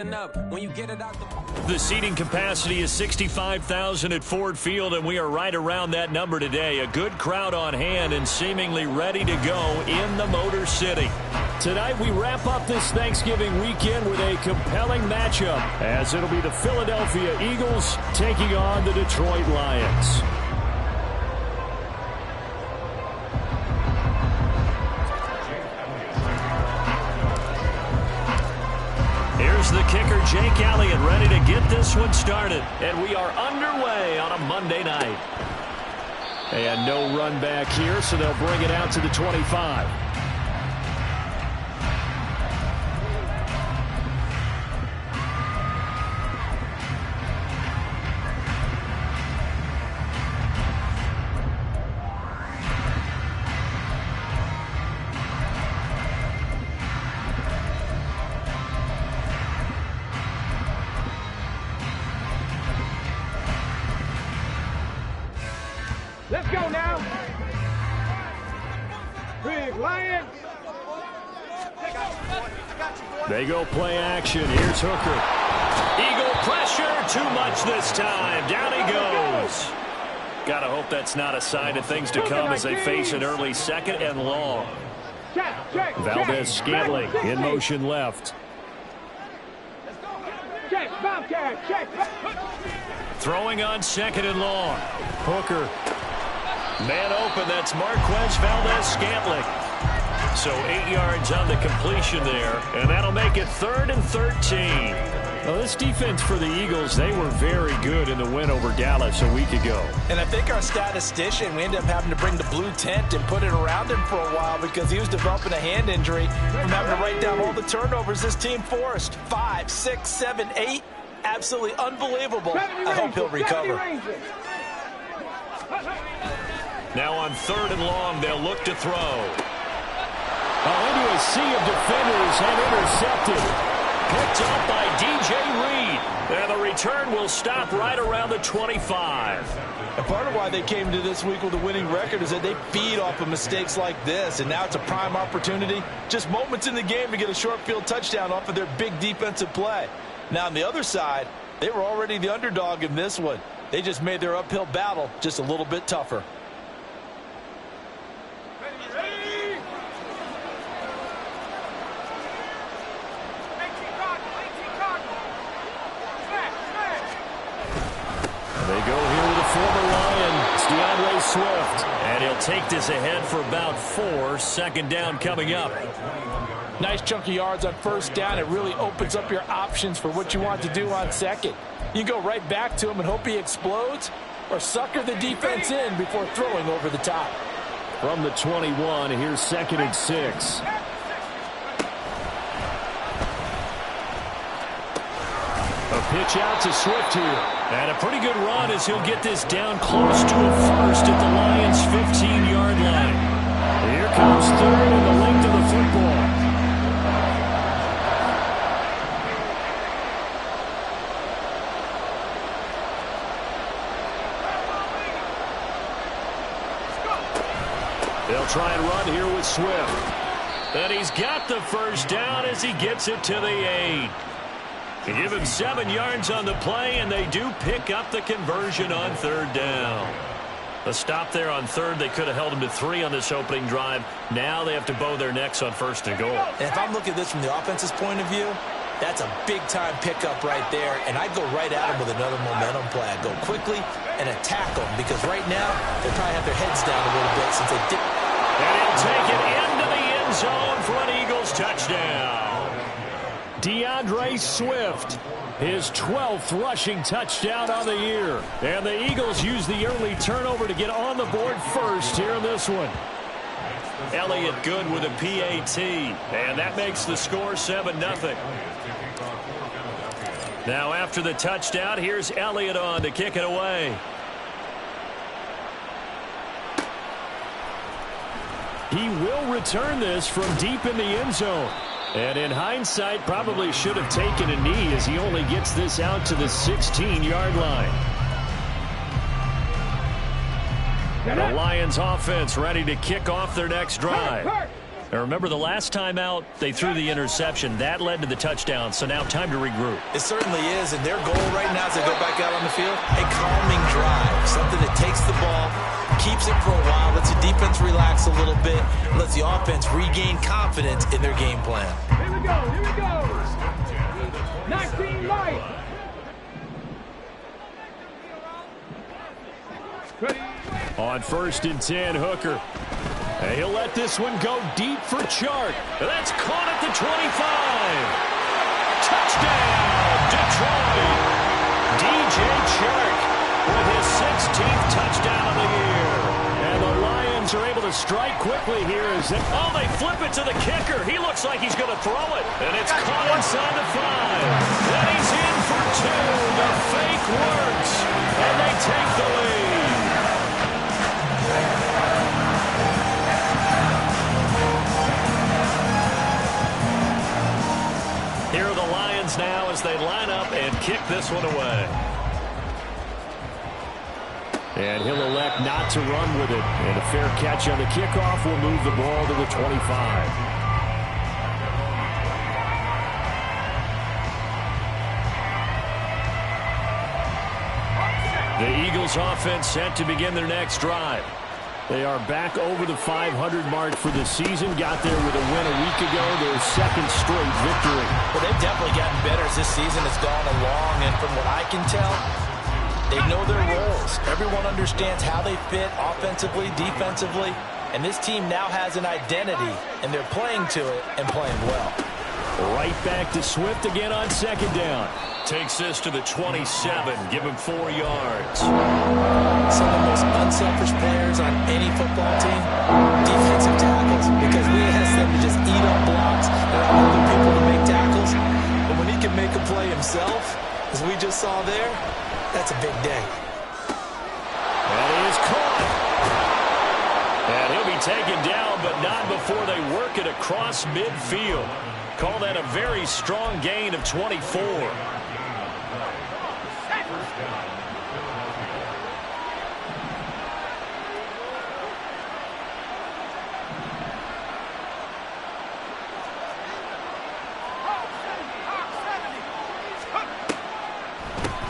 When you get it out the seating capacity is 65,000 at Ford Field, and we are right around that number today. A good crowd on hand and seemingly ready to go in the Motor City. Tonight we wrap up this Thanksgiving weekend with a compelling matchup, as it'll be the Philadelphia Eagles taking on the Detroit Lions. Here's the kicker, Jake Elliott, ready to get this one started. And we are underway on a Monday night. And no run back here, so they'll bring it out to the 25. Let's go now. Big Lions. They go play action. Here's Hooker. Eagle pressure. Too much this time. Down he goes. Gotta hope that's not a sign of things to come as they face an early second and long. Valdez Scantling in motion left. Throwing on second and long. Hooker. Man open, that's Marquez Valdez-Scantling. So 8 yards on the completion there, and that'll make it 3rd and 13. Well, this defense for the Eagles, they were very good in the win over Dallas a week ago. And I think our statistician, we ended up having to bring the blue tent and put it around him for a while because he was developing a hand injury from having to write down all the turnovers this team forced. 5, 6, 7, 8. Absolutely unbelievable. I hope he'll recover. Now on 3rd and long, they'll look to throw. Into a sea of defenders and intercepted. Picked up by DJ Reed. And the return will stop right around the 25. And part of why they came to this week with a winning record is that they feed off of mistakes like this. And now it's a prime opportunity. Just moments in the game to get a short field touchdown off of their big defensive play. Now on the other side, they were already the underdog in this one. They just made their uphill battle just a little bit tougher. They go here with a former Lion, it's DeAndre Swift. And he'll take this ahead for about 4. Second down coming up. Nice chunk of yards on first down. It really opens up your options for what you want to do on second. You can go right back to him and hope he explodes, or sucker the defense in before throwing over the top. From the 21, here's 2nd and 6. A pitch out to Swift here. And a pretty good run as he'll get this down close to a first at the Lions' 15-yard line. Here comes 3rd and the length of the football. They'll try and run here with Swift. And he's got the first down as he gets it to the 8. They give him 7 yards on the play, and they do pick up the conversion on 3rd down. A stop there on 3rd. They could have held him to 3 on this opening drive. Now they have to bow their necks on 1st and goal. And if I'm looking at this from the offense's point of view, that's a big-time pickup right there, and I'd go right at him with another momentum play. I'd go quickly and attack them because right now they probably have their heads down a little bit since they did. And he'll take it into the end zone for an Eagles touchdown. DeAndre Swift, his 12th rushing touchdown on the year. And the Eagles use the early turnover to get on the board first here in this one. Elliott good with a PAT. And that makes the score 7-0. Now after the touchdown, here's Elliott on to kick it away. He will return this from deep in the end zone. And in hindsight, probably should have taken a knee as he only gets this out to the 16-yard line. The Lions offense ready to kick off their next drive. Now remember, the last time out, they threw the interception. That led to the touchdown, so now time to regroup. It certainly is, and their goal right now as they go back out on the field, a calming drive, something that takes the ball, keeps it for a while, lets the defense relax a little bit, and lets the offense regain confidence in their game plan. Here we go, here we go. 19 light. On 1st and 10, Hooker. And he'll let this one go deep for Chark. That's caught at the 25. Touchdown, Detroit. DJ Chark with his 16th touchdown of the year. And the Lions are able to strike quickly here. Oh, they flip it to the kicker. He looks like he's going to throw it. And it's caught inside the 5. And he's in for 2. The fake works. And they take the lead. Here are the Lions now as they line up and kick this one away. And he'll elect not to run with it. And a fair catch on the kickoff will move the ball to the 25. The Eagles offense set to begin their next drive. They are back over the 500 mark for the season. Got there with a win a week ago, their second straight victory. Well, they've definitely gotten better as this season has gone along, and from what I can tell, they know their roles. Everyone understands how they fit offensively, defensively, and this team now has an identity, and they're playing to it and playing well. Right back to Swift again on 2nd down. Takes this to the 27, give him 4 yards. Some of the most unselfish players on any football team, defensive tackles, because we ask them to just eat up blocks. There are other people to make tackles, but when he can make a play himself, as we just saw there, that's a big day. And he is caught. And he'll be taken down, but not before they work it across midfield. Call that a very strong gain of 24.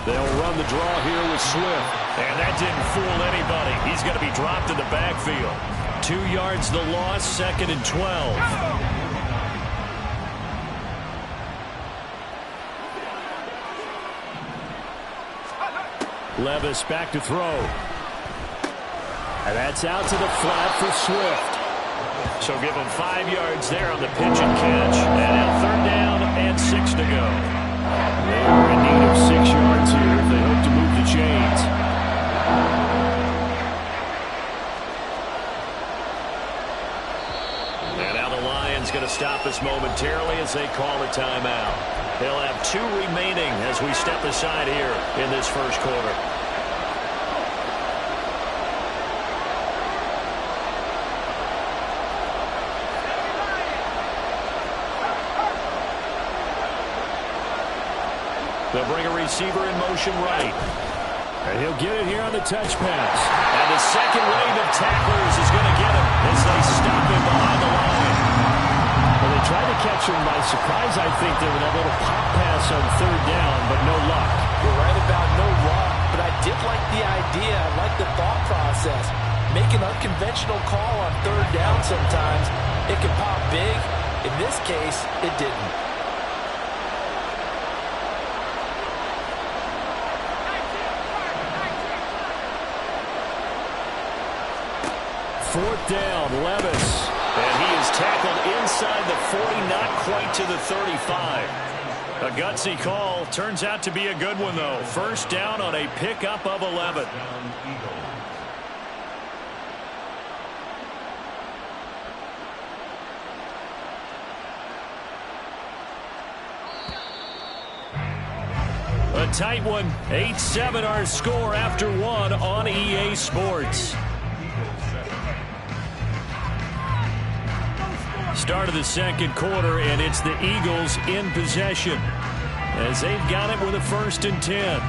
They'll run the draw here with Swift. And that didn't fool anybody. He's going to be dropped in the backfield. 2 yards the loss, 2nd and 12. Levis back to throw. And that's out to the flat for Swift. So give him 5 yards there on the pitch and catch. And now 3rd down and 6 to go. They are in need of 6 yards here if they hope to move the chains. And now the Lions going to stop us momentarily as they call a timeout. They'll have 2 remaining as we step aside here in this first quarter. They'll bring a receiver in motion right. And he'll get it here on the touch pass. And the second wave of tacklers is going to get him as they stop him behind the line. Well, they tried to catch him by surprise, I think, there with that little pop pass on 3rd down, but no luck. You're right about no luck, but I did like the idea. I like the thought process. Make an unconventional call on 3rd down sometimes. It can pop big. In this case, it didn't. 4th down, Levis. And he is tackled inside the 40, not quite to the 35. A gutsy call. Turns out to be a good one, though. 1st down on a pickup of 11. A tight one. 8-7 our score after 1 on EA Sports. Start of the second quarter, and it's the Eagles in possession as they've got it with a 1st and 10.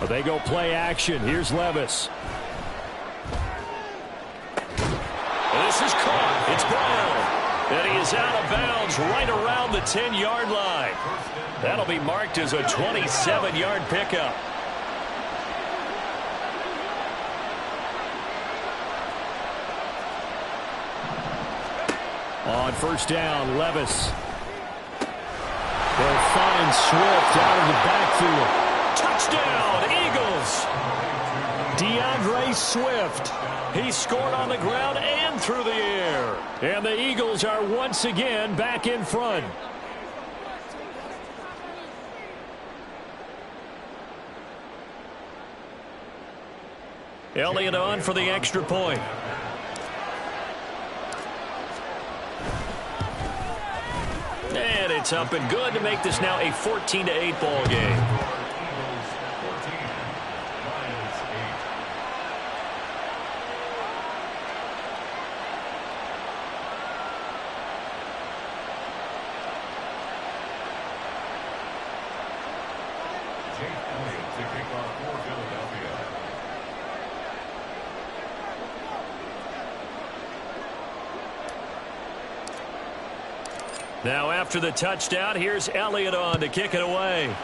Well, they go play action. Here's Levis. This is caught. It's Brown. And he is out of bounds right around the 10-yard line. That'll be marked as a 27-yard pickup. On first down, Levis. They'll find Swift out of the backfield. Touchdown, Eagles! DeAndre Swift. He scored on the ground and through the air. And the Eagles are once again back in front. Elliott on for the extra point. And it's up and good to make this now a 14-8 ball game. Now after the touchdown, here's Elliott on to kick it away.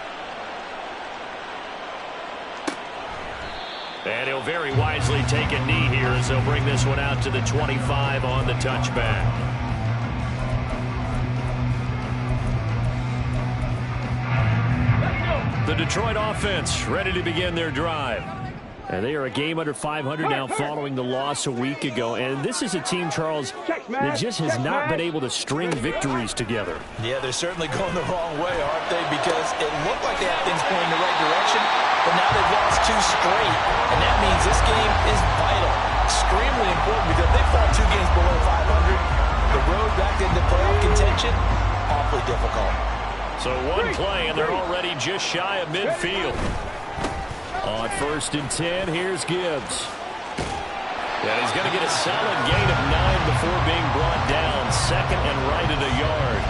And he'll very wisely take a knee here as they'll bring this one out to the 25 on the touchback. The Detroit offense ready to begin their drive. And they are a game under 500 now following the loss a week ago. And this is a team, Charles, that just has not been able to string victories together. Yeah, they're certainly going the wrong way, aren't they? Because it looked like they had things going in the right direction, but now they've lost 2 straight. And that means this game is vital, extremely important, because they fall 2 games below 500. The road back into playoff contention, awfully difficult. So one play, and they're already just shy of midfield. On first and 10, here's Gibbs. Yeah, he's going to get a solid gain of 9 before being brought down. Second and right at a yard.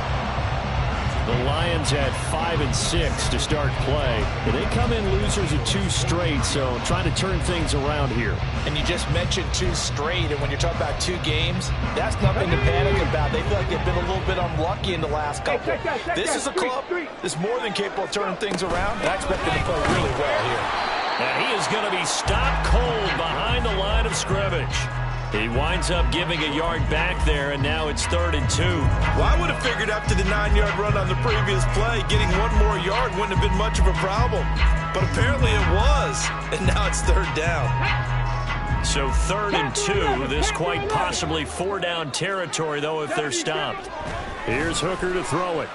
The Lions had 5 and 6 to start play. And they come in losers of 2 straight, so trying to turn things around here. And you just mentioned 2 straight, and when you're talking about 2 games, that's nothing to panic about. They feel like they've been a little bit unlucky in the last couple. This is a club that's more than capable of turning things around, and I expect them to play really well here. And he is going to be stopped cold behind the line of scrimmage. He winds up giving a yard back there, and now it's 3rd and 2. Well, I would have figured after the 9-yard run on the previous play, getting 1 more yard wouldn't have been much of a problem. But apparently it was, and now it's 3rd down. So 3rd and 2. This quite possibly 4-down territory, though, if they're stopped. Here's Hooker to throw it.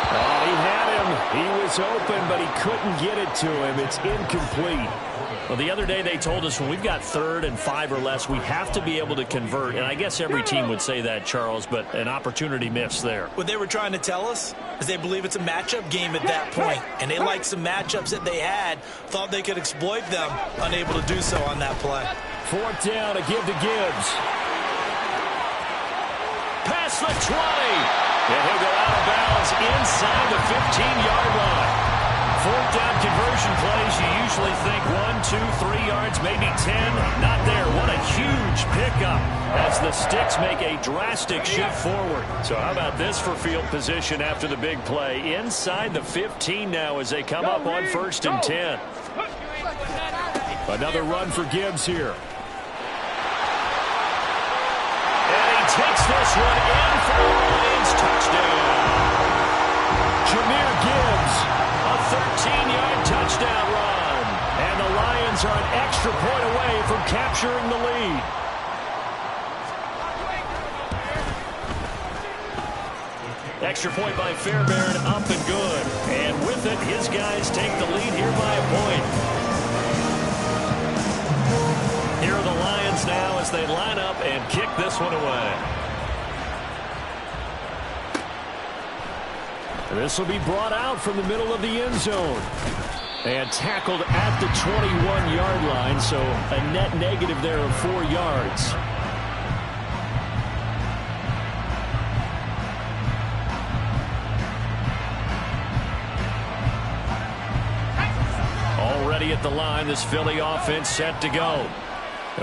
Oh, he had him. He was open, but he couldn't get it to him. It's incomplete. Well, the other day they told us when we've got 3rd and 5 or less, we have to be able to convert. And I guess every team would say that, Charles, but an opportunity missed there. What they were trying to tell us is they believe it's a matchup game at that point. And they liked some matchups that they had, thought they could exploit them, unable to do so on that play. 4th down, a give to Gibbs. Past the 20. And he'll go out of bounds inside the 15-yard line. 4th down conversion plays, you usually think 1, 2, 3 yards, maybe 10. Not there. What a huge pickup as the Sticks make a drastic shift forward. So how about this for field position after the big play? Inside the 15 now as they come up on 1st and 10. Another run for Gibbs here. And he takes this one in for the Lions touchdown. Jahmyr Gibbs, a 13-yard touchdown run. And the Lions are an extra point away from capturing the lead. Extra point by Fairbairn, up and good. And with it, his guys take the lead here by a point. Here are the Lions now as they line up and kick this one away. This will be brought out from the middle of the end zone. And tackled at the 21-yard line, so a net negative there of 4 yards. at the line. This Philly offense set to go.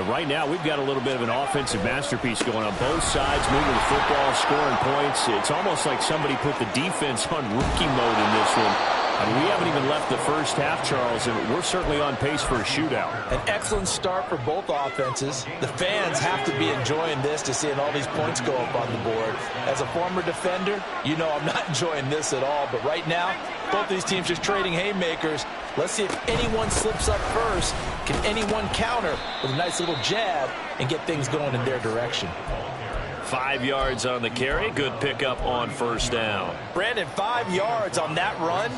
Right now, we've got a little bit of an offensive masterpiece going on both sides, moving the football, scoring points. It's almost like somebody put the defense on rookie mode in this one. I mean, we haven't even left the first half, Charles, and we're certainly on pace for a shootout. An excellent start for both offenses. The fans have to be enjoying this to seeing all these points go up on the board. As a former defender, you know I'm not enjoying this at all. But right now, both of these teams just trading haymakers. Let's see if anyone slips up first. Can anyone counter with a nice little jab and get things going in their direction? 5 yards on the carry. Good pickup on first down. Brandon, 5 yards on that run.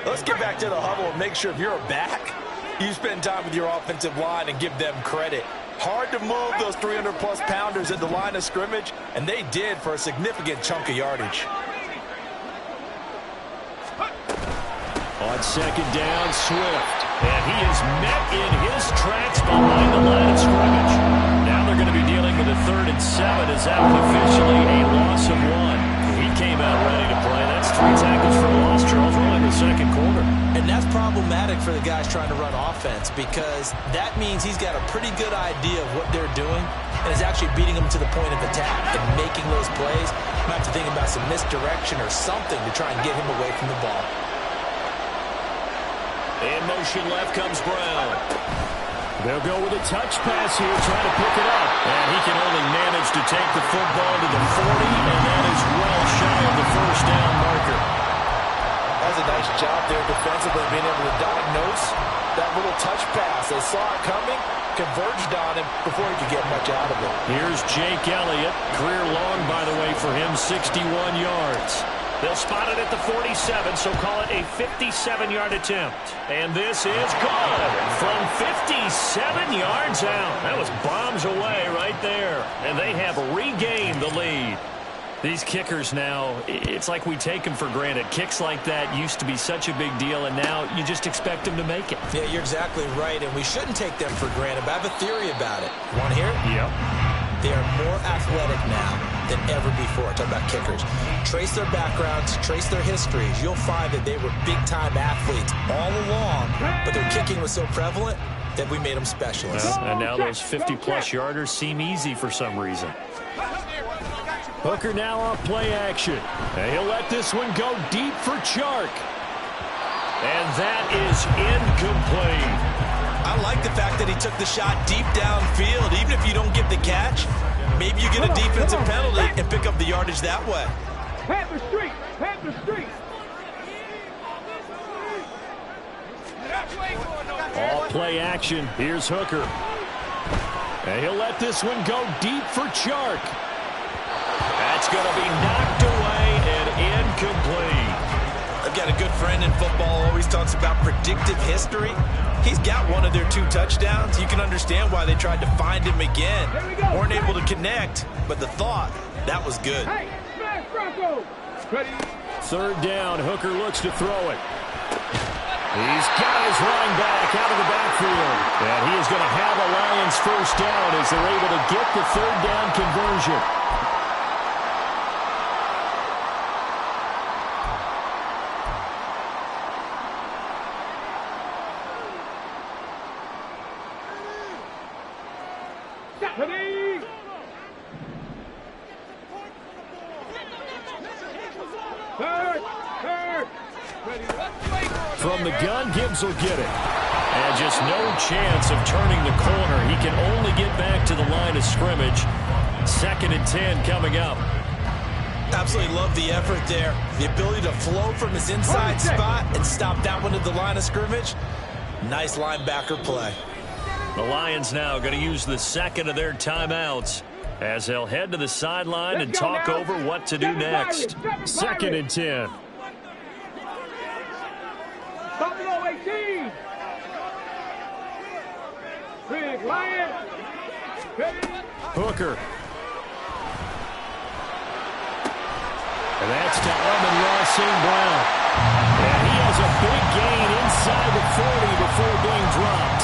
Let's get back to the huddle and make sure if you're a back, you spend time with your offensive line and give them credit. Hard to move those 300-plus pounders at the line of scrimmage, and they did for a significant chunk of yardage. On second down, Swift. And he is met in his tracks behind the line of scrimmage. Now they're going to be dealing with a 3rd and 7 as that was officially a loss of 1. He came out ready to play. That's 3 tackles for a loss, Charles, early in the second quarter. And that's problematic for the guys trying to run offense because that means he's got a pretty good idea of what they're doing and is actually beating them to the point of attack and making those plays. Not to think about some misdirection or something to try and get him away from the ball. In motion left comes Brown. They'll go with a touch pass here, trying to pick it up. And he can only manage to take the football to the 40, and that is well shy of the first down marker. That's a nice job there defensively, being able to diagnose that little touch pass. They saw it coming, converged on him before he could get much out of it. Here's Jake Elliott. Career long, by the way, for him, 61 yards. They'll spot it at the 47, so call it a 57-yard attempt. And this is good from 57 yards out. That was bombs away right there. And they have regained the lead. These kickers now, it's like we take them for granted. Kicks like that used to be such a big deal, and now you just expect them to make it. Yeah, you're exactly right, and we shouldn't take them for granted, but I have a theory about it. You want to hear it? Yep. They are more athletic now than ever before. Talk about kickers. Trace their backgrounds, trace their histories. You'll find that they were big-time athletes all along, but their kicking was so prevalent that we made them specialists. And now those 50-plus yarders seem easy for some reason. Hooker now on play action. And he'll let this one go deep for Chark. And that is incomplete. I like the fact that he took the shot deep downfield. Even if you don't get the catch, maybe you get a defensive penalty and pick up the yardage that way. Panther Street! Panther Street! All play action. Here's Hooker. And he'll let this one go deep for Chark. That's going to be knocked away and incomplete. I've got a good friend in football, always talks about predictive history. He's got one of their 2 touchdowns. You can understand why they tried to find him again. Weren't able to connect, but the thought, that was good. Hey, smash Bronco! Ready? 3rd down. Hooker looks to throw it. He's got his running back out of the backfield. And he is going to have a Lions first down as they're able to get the 3rd down conversion. From the gun, Gibbs will get it. And just no chance of turning the corner. He can only get back to the line of scrimmage. 2nd and 10 coming up. Absolutely love the effort there. The ability to flow from his inside spot and stop that one at the line of scrimmage. Nice linebacker play. The Lions now going to use the 2nd of their timeouts as they'll head to the sideline and talk over what to do next. 2nd and 10. Buffalo 18. Big Lion. Hooker. And that's to Amon-Ra St. Brown. And he has a big gain inside the 40 before being dropped.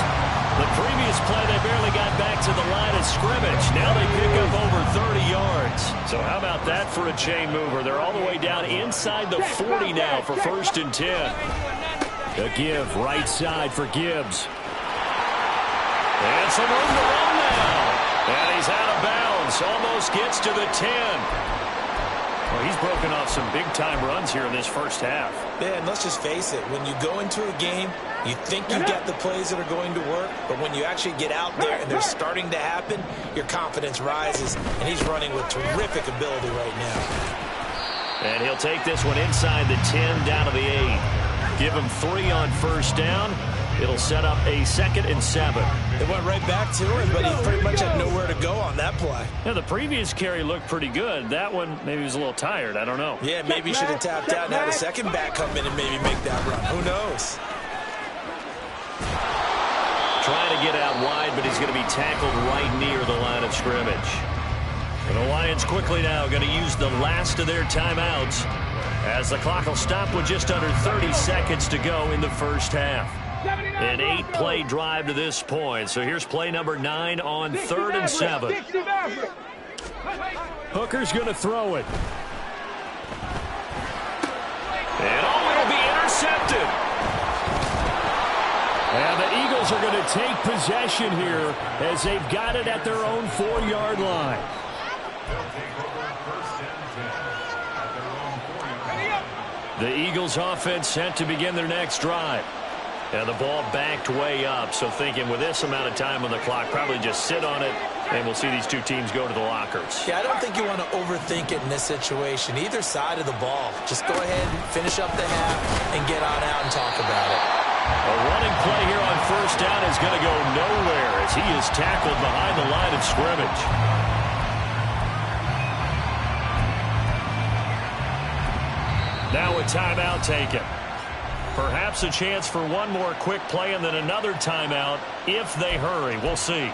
The previous play, they barely got back to the line of scrimmage. Now they pick up over 30 yards. So how about that for a chain mover? They're all the way down inside the 40 now for 1st and 10. A give right side for Gibbs. And some room to run now. And he's out of bounds. Almost gets to the 10. Well, he's broken off some big-time runs here in this first half. Yeah, and let's just face it. When you go into a game, you think you've got the plays that are going to work, but when you actually get out there and they're starting to happen, your confidence rises, and he's running with terrific ability right now. And he'll take this one inside the 10 down to the 8. Give him 3 on first down. It'll set up a 2nd and 7. It went right back to him, but he pretty much had nowhere to go on that play. Yeah, the previous carry looked pretty good. That one, maybe he was a little tired. I don't know. Yeah, maybe he should have tapped out and had a second back come in and maybe make that run. Who knows? Trying to get out wide, but he's going to be tackled right near the line of scrimmage. And the Lions quickly now going to use the last of their timeouts as the clock will stop with just under 30 seconds to go in the first half. An 8-play drive to this point. So here's play number 9 on 3rd and 7. Hooker's going to throw it. And it'll be intercepted. And the Eagles are going to take possession here as they've got it at their own 4-yard line. The Eagles offense set to begin their next drive. And the ball backed way up, so thinking with this amount of time on the clock, probably just sit on it, and we'll see these two teams go to the lockers. Yeah, I don't think you want to overthink it in this situation. Either side of the ball. Just go ahead and finish up the half and get on out and talk about it. A running play here on first down is going to go nowhere as he is tackled behind the line of scrimmage. Now a timeout taken. Perhaps a chance for one more quick play and then another timeout if they hurry. We'll see.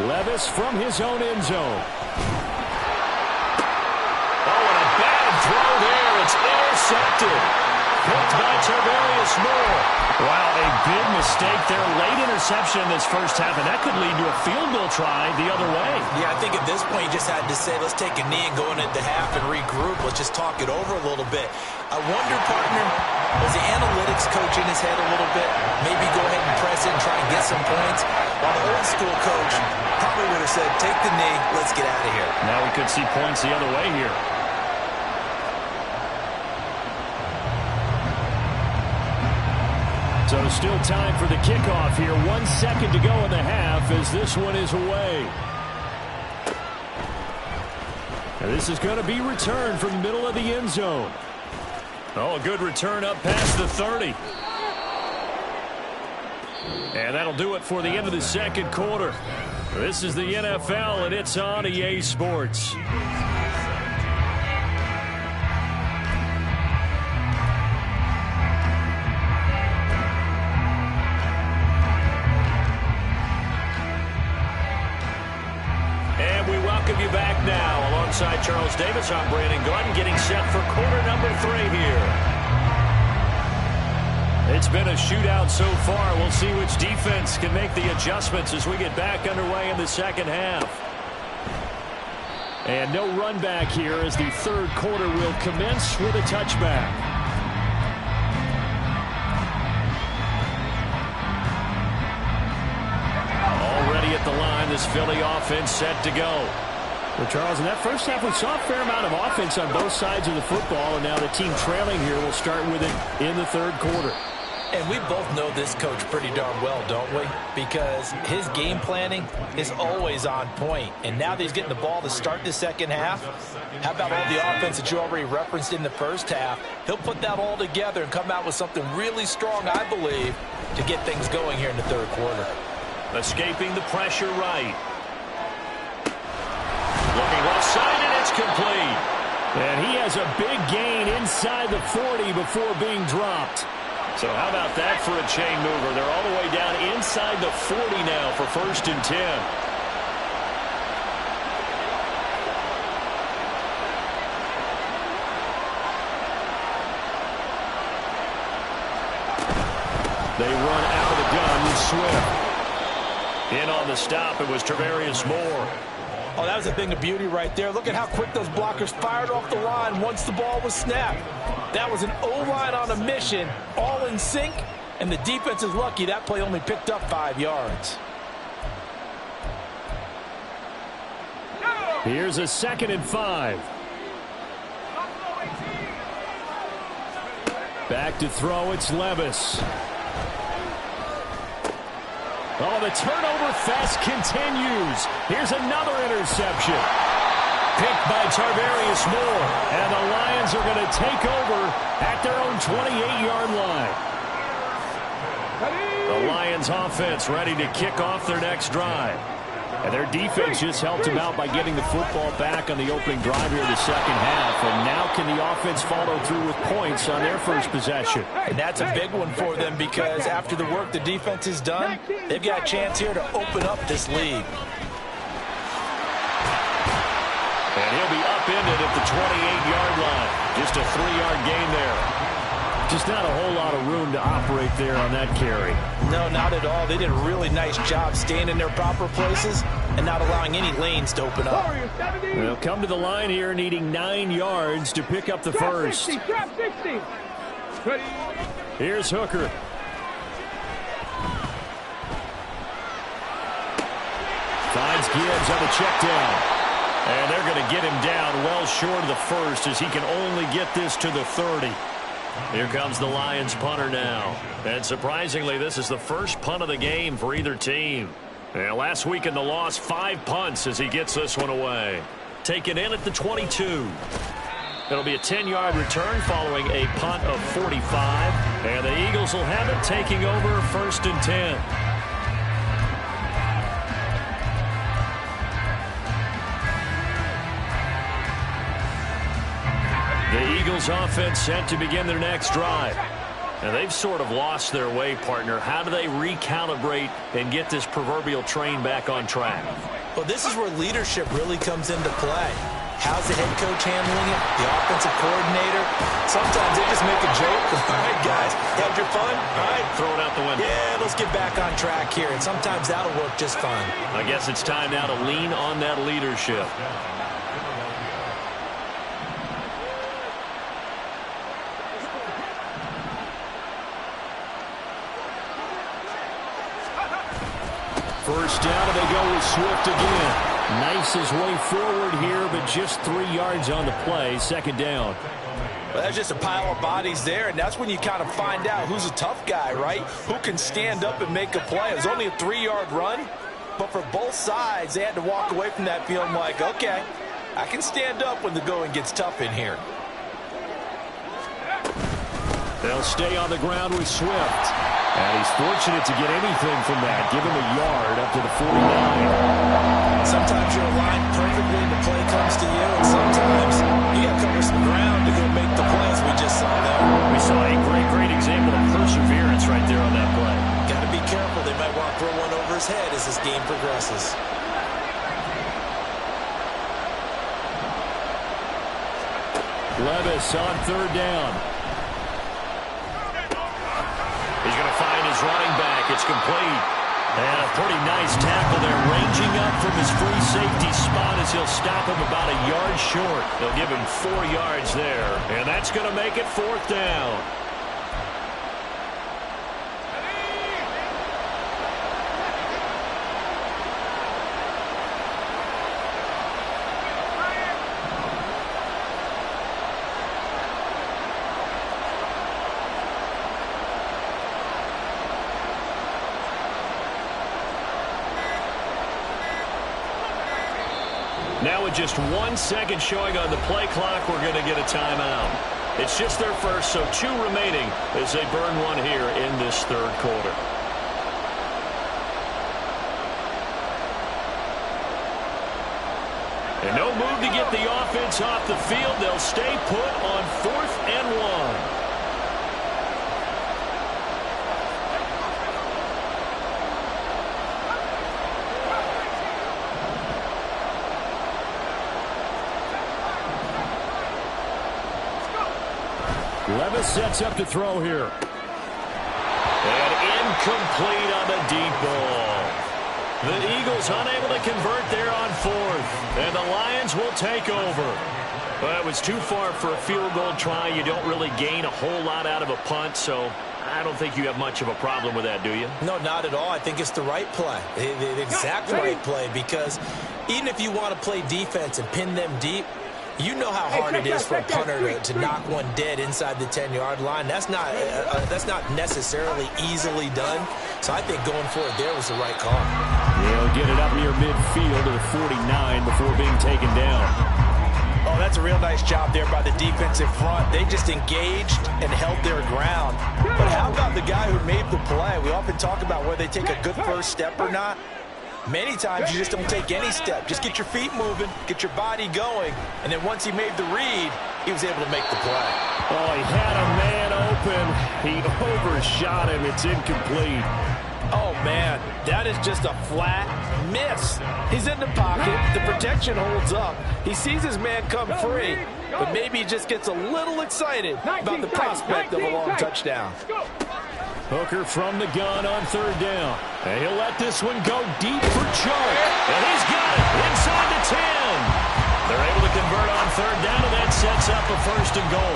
Levis from his own end zone. Throw there, it's intercepted. Picked by Tarvarius Moore. Wow, a big mistake there. Late interception in this first half, and that could lead to a field goal try the other way. Yeah, I think at this point you just had to say, let's take a knee and go into the half and regroup. Let's just talk it over a little bit. I wonder, partner, was the analytics coach in his head a little bit? Maybe go ahead and press it and try and get some points? While the old school coach probably would have said, take the knee, let's get out of here. Now we could see points the other way here. So still time for the kickoff here. 1 second to go in the half as this one is away. And this is going to be returned from the middle of the end zone. Oh, a good return up past the 30. And that'll do it for the end of the second quarter. This is the NFL, and it's on EA Sports. You back now alongside Charles Davis. I'm Brandon Gordon getting set for quarter number 3 here. It's been a shootout so far. We'll see which defense can make the adjustments as we get back underway in the second half. And no run back here as the third quarter will commence with a touchback. Already at the line, this Philly offense set to go. Well, Charles, in that first half, we saw a fair amount of offense on both sides of the football, and now the team trailing here will start with it in the third quarter. And we both know this coach pretty darn well, don't we? Because his game planning is always on point. And now that he's getting the ball to start the second half, how about all the offense that you already referenced in the first half? He'll put that all together and come out with something really strong, I believe, to get things going here in the third quarter. Escaping the pressure right. Looking left side, and it's complete. And he has a big gain inside the 40 before being dropped. So how about that for a chain mover? They're all the way down inside the 40 now for 1st and 10. They run out of the gun with Swift. In on the stop, it was Travarius Moore. Oh, that was a thing of beauty right there. Look at how quick those blockers fired off the line once the ball was snapped. That was an O-line on a mission, all in sync, and the defense is lucky that play only picked up 5 yards. Here's a 2nd and 5. Back to throw, it's Levis. Oh, the turnover fest continues. Here's another interception. Picked by Tarvarius Moore. And the Lions are going to take over at their own 28-yard line. The Lions offense ready to kick off their next drive. And their defense just helped them out by getting the football back on the opening drive here in the second half. And now can the offense follow through with points on their first possession? And that's a big one for them because after the work the defense has done, they've got a chance here to open up this lead. And he'll be upended at the 28-yard line. Just a 3-yard gain there. Just not a whole lot of room to operate there on that carry. No, not at all. They did a really nice job staying in their proper places and not allowing any lanes to open up. They'll come to the line here needing 9 yards to pick up the first. 60. Here's Hooker. Finds Gibbs on the check down. And they're going to get him down well short of the first as he can only get this to the 30. Here comes the Lions punter now. And surprisingly, this is the first punt of the game for either team. And last week in the loss, 5 punts as he gets this one away. Taken in at the 22. It'll be a 10-yard return following a punt of 45. And the Eagles will have it taking over 1st and 10. The Eagles offense set to begin their next drive. And they've sort of lost their way, partner. How do they recalibrate and get this proverbial train back on track? Well, this is where leadership really comes into play. How's the head coach handling it? The offensive coordinator? Sometimes they just make a joke. All right, guys, had your fun? All right. Throw it out the window. Yeah, let's get back on track here. And sometimes that'll work just fine. I guess it's time now to lean on that leadership. First down, and they go with Swift again. Knifes his way forward here, but just 3 yards on the play. 2nd down. Well, that's just a pile of bodies there, and that's when you kind of find out who's a tough guy, right? Who can stand up and make a play. It was only a 3-yard run, but for both sides, they had to walk away from that feeling like, okay, I can stand up when the going gets tough in here. They'll stay on the ground with Swift. And he's fortunate to get anything from that. Give him a yard up to the 49. Sometimes you're aligned perfectly and the play comes to you, and sometimes you got to cover some ground to go make the plays we just saw there. We saw a great example of perseverance right there on that play. Got to be careful. They might want to throw one over his head as this game progresses. Levis on 3rd down. He's going to find his running back. It's complete. And a pretty nice tackle there, ranging up from his free safety spot as he'll stop him about a yard short. They'll give him 4 yards there, and that's going to make it 4th down. Now with just 1 second showing on the play clock, we're going to get a timeout. It's just their first, so 2 remaining as they burn one here in this 3rd quarter. And no move to get the offense off the field. They'll stay put on 4th and 1. Levis sets up to throw here. And Incomplete on the deep ball. The Eagles unable to convert there on fourth, and the Lions will take over. Well, it was too far for a field goal try. You don't really gain a whole lot out of a punt, so I don't think you have much of a problem with that, do you? No, not at all. I think it's the right play, the exact right play, because even if you want to play defense and pin them deep, you know how hard it is for a punter to knock one dead inside the 10-yard line. That's not necessarily easily done. So I think going for it there was the right call. He'll get it up near midfield to the 49 before being taken down. Oh, that's a real nice job there by the defensive front. They just engaged and held their ground. But how about the guy who made the play? We often talk about whether they take a good first step or not. Many times you just don't take any step. Just get your feet moving, get your body going, and then once he made the read, he was able to make the play. Oh, he had a man open. He overshot him. It's incomplete. Oh, man, that is just a flat miss. He's in the pocket. The protection holds up. He sees his man come free, but maybe he just gets a little excited about the prospect of a long touchdown. Hooker from the gun on third down. And he'll let this one go deep for Chark. And he's got it inside the 10. They're able to convert on third down, and that sets up a first and goal.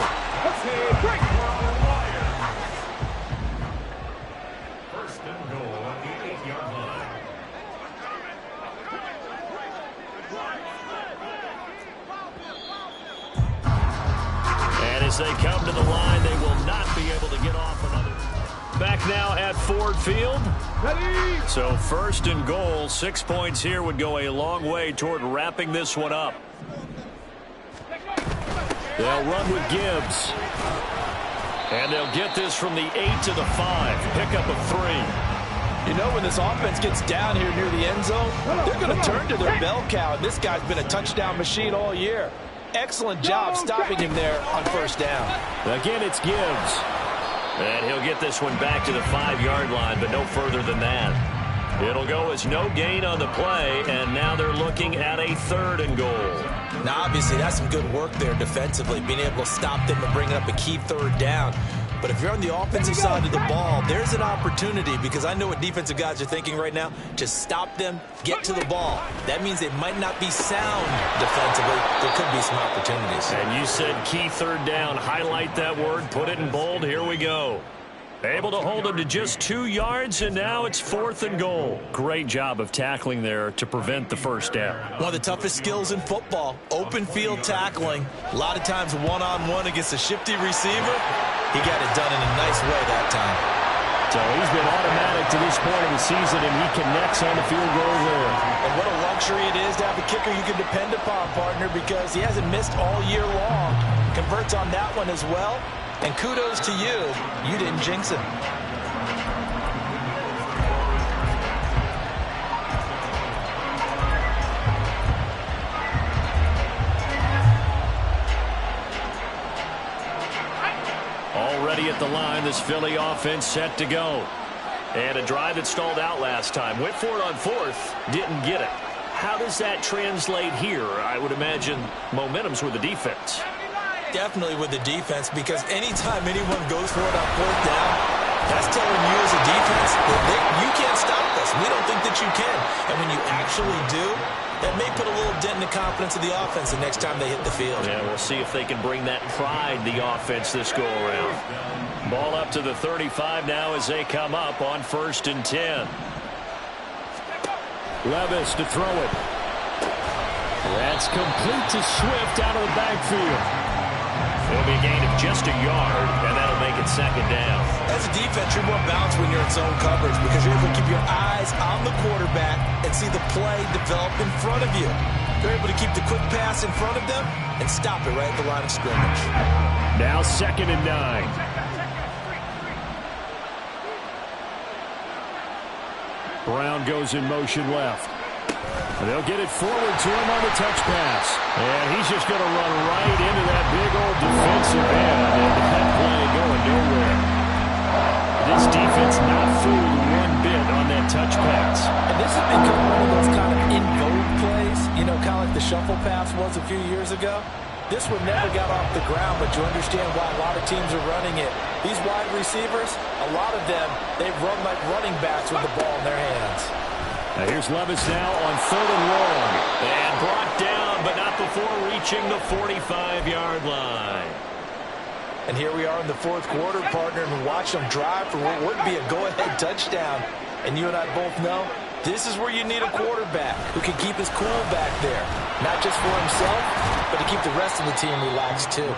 First and goal on the 8-yard line. And as they come to the line, they will not be able to get off another. Back now at Ford Field. Ready? So first and goal, 6 points here would go a long way toward wrapping this one up. They'll run with Gibbs. And they'll get this from the 8 to the 5. Pickup of 3. You know, when this offense gets down here near the end zone, they're going to turn to their bell cow. And this guy's been a touchdown machine all year. Excellent job stopping him there on first down. Again, it's Gibbs. And he'll get this one back to the 5-yard line, but no further than that. It'll go as no gain on the play, and now they're looking at a third and goal. Now, obviously, that's some good work there defensively, being able to stop them and bring up a key third down. But if you're on the offensive side of the ball, there's an opportunity, because I know what defensive guys are thinking right now. Just stop them, get to the ball. That means they might not be sound defensively. There could be some opportunities. And you said key third down. Highlight that word. Put it in bold. Here we go. Able to hold him to just 2 yards, and now it's fourth and goal. Great job of tackling there to prevent the first down. One of the toughest skills in football, open field tackling. A lot of times one-on-one against a shifty receiver. He got it done in a nice way that time. So he's been automatic to this point of the season, and he connects on the field goal there. And what a luxury it is to have a kicker you can depend upon, partner, because he hasn't missed all year long. Converts on that one as well. And kudos to you. You didn't jinx him. Already at the line, this Philly offense set to go. And a drive that stalled out last time. Went for it on fourth. Didn't get it. How does that translate here? I would imagine momentum's with the defense. Definitely with the defense, because anytime anyone goes for it on fourth down, that's telling you as a defense that you can't stop us. We don't think that you can. And when you actually do, that may put a little dent in the confidence of the offense the next time they hit the field. Yeah, we'll see if they can bring that pride, the offense, this go-around. Ball up to the 35 now as they come up on first and 10. Levis to throw it. That's complete to Swift out of the backfield. It'll be a gain of just a yard, and that'll make it second down. As a defense, you're more balanced when you're in zone coverage, because you're able to keep your eyes on the quarterback and see the play develop in front of you. They're able to keep the quick pass in front of them and stop it right at the line of scrimmage. Now second and 9. Brown goes in motion left. They'll get it forward to him on the touch pass. And he's just going to run right into that big old defensive end. And that play going nowhere. This defense not fooled one bit on that touch pass. And this has become one of those kind of in vogue plays, you know, kind of like the shuffle pass was a few years ago. This one never got off the ground, but you understand why a lot of teams are running it. These wide receivers, a lot of them, they've run like running backs with the ball in their hands. Now here's Levis now on 3rd and long. And brought down, but not before reaching the 45-yard line. And here we are in the 4th quarter, partner, and watch them drive for what would be a go-ahead touchdown. And you and I both know this is where you need a quarterback who can keep his cool back there. Not just for himself, but to keep the rest of the team relaxed too.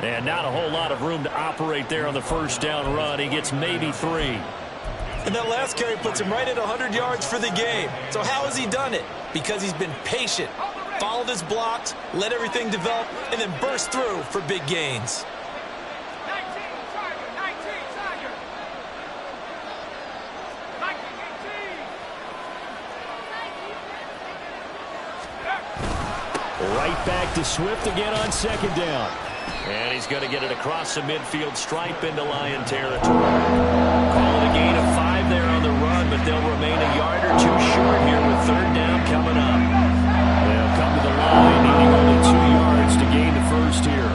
And not a whole lot of room to operate there on the 1st down run. He gets maybe 3. And that last carry puts him right at 100 yards for the game. So how has he done it? Because he's been patient, followed his blocks, let everything develop, and then burst through for big gains. 19, Tiger. Right back to Swift again on 2nd down. And he's going to get it across the midfield stripe into Lion territory. Call it a gain of 5 there on the run, but they'll remain a yard or 2 short here with 3rd down coming up. They'll come to the line, needing only 2 yards to gain the 1st here.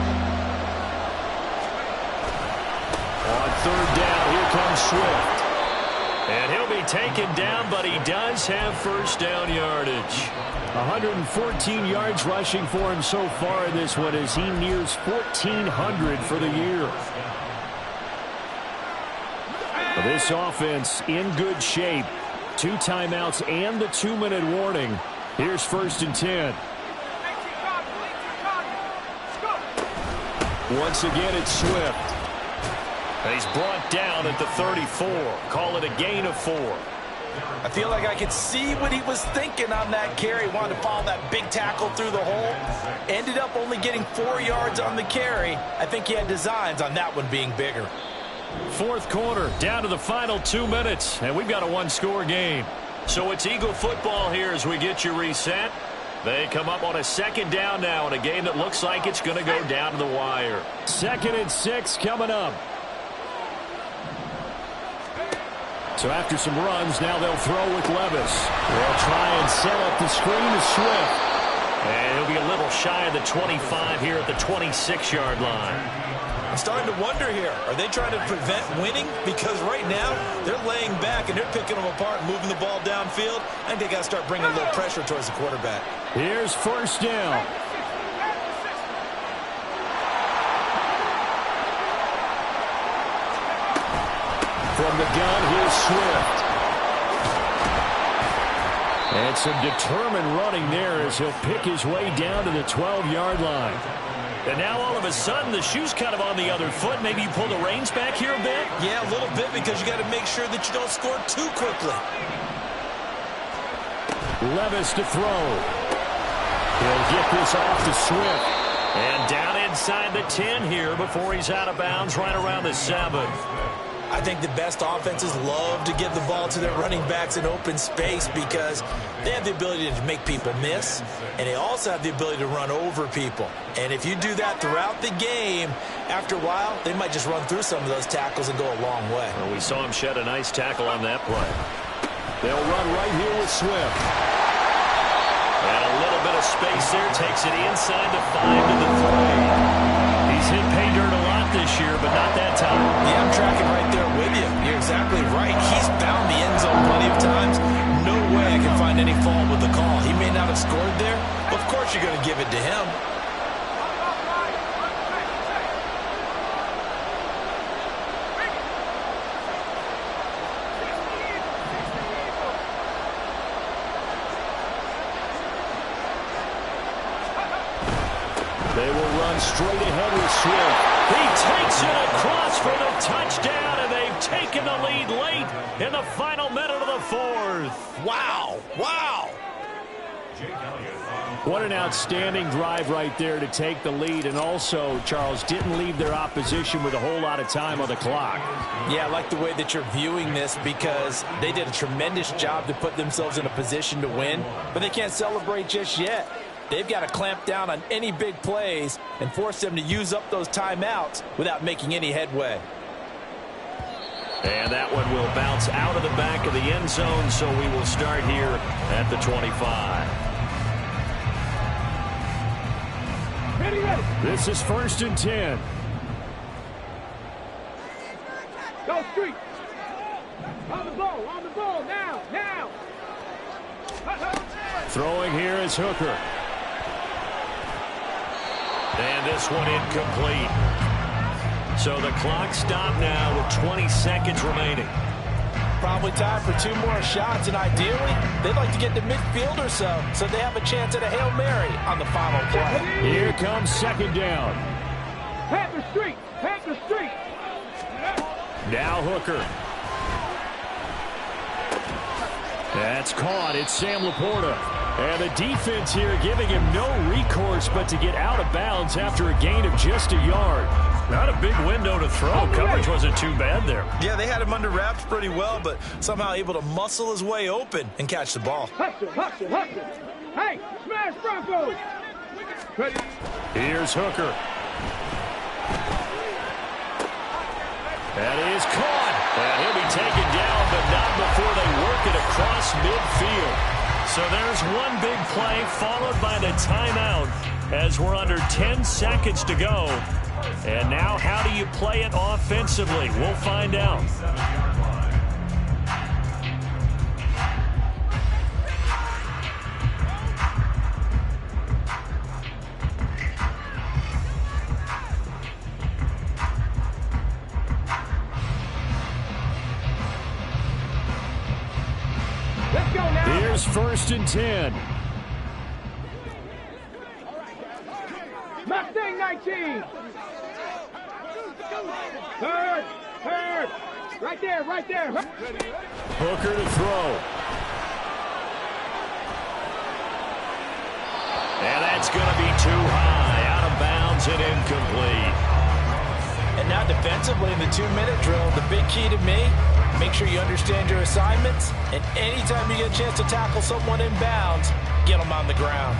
On 3rd down, here comes Swift. And he'll be taken down, but he does have 1st down yardage. 114 yards rushing for him so far in this one as he nears 1,400 for the year. This offense in good shape. 2 timeouts and the 2-minute warning. Here's 1st and 10. Once again, it's Swift. And he's brought down at the 34. Call it a gain of 4. I feel like I could see what he was thinking on that carry. Wanted to follow that big tackle through the hole. Ended up only getting 4 yards on the carry. I think he had designs on that one being bigger. 4th quarter, down to the final 2 minutes, and we've got a 1-score game. So it's Eagle football here as we get you reset. They come up on a 2nd down now in a game that looks like it's going to go down to the wire. 2nd and 6 coming up. So after some runs, now they'll throw with Levis. They'll try and set up the screen to Swift. And he'll be a little shy of the 25 here at the 26-yard line. I'm starting to wonder here. Are they trying to prevent winning? Because right now, they're laying back and they're picking them apart and moving the ball downfield. I think they got to start bringing a little pressure towards the quarterback. Here's 1st down. From the gun, here's Swift. And some determined running there as he'll pick his way down to the 12-yard line. And now all of a sudden the shoe's kind of on the other foot. Maybe you pull the reins back here a bit? Yeah, a little bit because you got to make sure that you don't score too quickly. Levis to throw. He'll get this off to Swift. And down inside the 10 here before he's out of bounds right around the 7. I think the best offenses love to give the ball to their running backs in open space because they have the ability to make people miss, and they also have the ability to run over people. And if you do that throughout the game, after a while, they might just run through some of those tackles and go a long way. Well, we saw him shed a nice tackle on that play. They'll run right here with Swift. And a little bit of space there takes it inside the 5 to the 3. He's hit pay dirt a lot this year, but not that time. Yeah, I'm tracking right there with you. You're exactly right. He's found the end zone plenty of times. No way I can find any fault with the call. He may not have scored there, but of course you're going to give it to him. They will run straight ahead with Swift. He takes it across for the touchdown, and they've taken the lead late in the final minute of the 4th. Wow. Wow. What an outstanding drive right there to take the lead, and also, Charles, didn't leave their opposition with a whole lot of time on the clock. Yeah, I like the way that you're viewing this because they did a tremendous job to put themselves in a position to win, but they can't celebrate just yet. They've got to clamp down on any big plays and force them to use up those timeouts without making any headway. And that one will bounce out of the back of the end zone, so we will start here at the 25. Ready. This is 1st and 10. Go street. On the ball, now. Throwing here is Hooker. And this one incomplete. So the clock stopped now with 20 seconds remaining. Probably time for 2 more shots, and ideally, they'd like to get to midfield or so they have a chance at a Hail Mary on the final play. Here comes second down. Panther Street. Now Hooker. That's caught. It's Sam Laporta. And the defense here giving him no recourse but to get out of bounds after a gain of just a yard. Not a big window to throw. Coverage wasn't too bad there. Yeah, they had him under wraps pretty well, but somehow able to muscle his way open and catch the ball. Hustle. Hey, smash Broncos. Ready. Here's Hooker. That is caught. And he'll be taken down, but not before they work it across midfield. So there's one big play followed by the timeout as we're under 10 seconds to go. And now how do you play it offensively? We'll find out. Let's go now. Here's 1st and 10. Mustang 19. Third. Right there. Hooker to throw. And that's going to be too high. Out of bounds and incomplete. And now defensively in the 2-minute drill, the big key to me, make sure you understand your assignments, and anytime you get a chance to tackle someone in bounds, get them on the ground.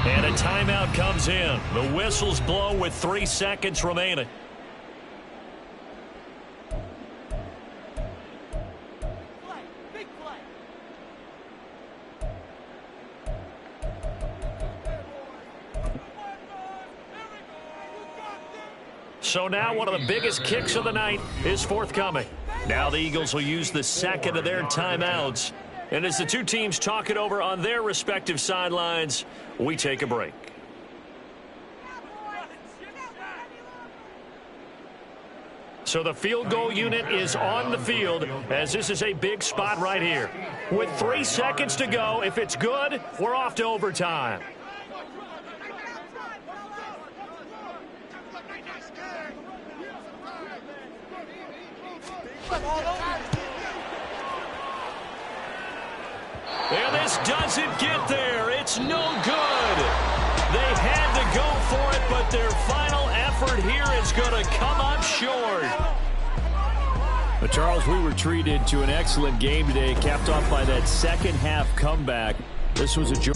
And a timeout comes in. The whistles blow with 3 seconds remaining. So now one of the biggest kicks of the night is forthcoming. Now the Eagles will use the second of their timeouts. And as the two teams talk it over on their respective sidelines, we take a break. So the field goal unit is on the field as this is a big spot right here. With 3 seconds to go, if it's good, we're off to overtime. And this doesn't get there. It's no good. They had to go for it, but their final effort here is going to come up short. But Charles, we were treated to an excellent game today, capped off by that second half comeback. This was a joy.